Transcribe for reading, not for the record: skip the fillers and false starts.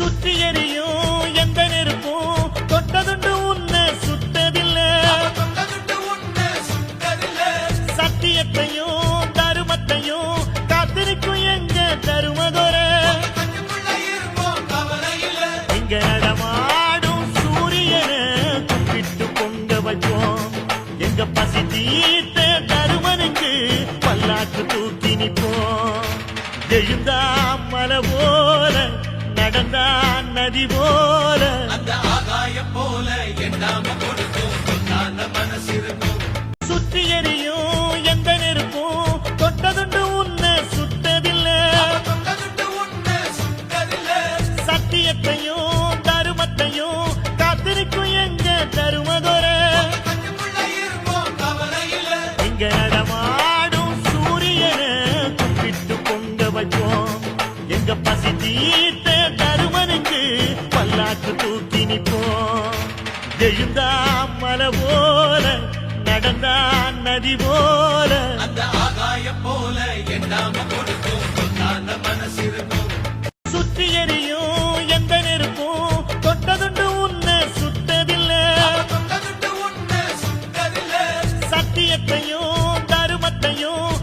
சுற்றி எரியும் எந்த நெருப்பும் தொட்டதுண்டு உன்னை சுட்டதில்லை. சத்தியத்தையும் தருமத்தையும் காத்திருக்கும் எங்க தருமதொர இங்க நடமாடும் சூரியனை கும்பிட்டு பொங்க வைப்போம். எங்க பசி தீர்த்த தருமனுக்கு பல்லாக்கு தூக்கி நிற்போம். எழுந்தா மலை போல நடந்தா நதி போல அந்த ஆகாயம் போல எண்ணாம கொடுக்கும் மனசிருக்கும். சுற்றி எரியும் எந்த நெருப்பும் தொட்டதுண்டு உன்னை சுட்டதில்லை. சத்தியத்தையும் தருமத்தையும் காத்திருக்கும் எங்க தருமதொர இங்க நடமாடும் சூரியனை கும்பிட்டு பொங்க வைப்போம். எங்க பசி தீர்த்த தருமனுக்கு பல்லாக்கு தூக்கி நிற்போம். எழுந்தா மலை போல நடந்தா நதி போல அந்த ஆகாயம் போல எண்ணாம கொடுக்கும் மனசிருக்கும். சுற்றி எரியும் எந்த நெருப்பும் தொட்டதுண்டு உன்னை சுட்டதில்லை. சத்தியத்தையும் தருமத்தையும்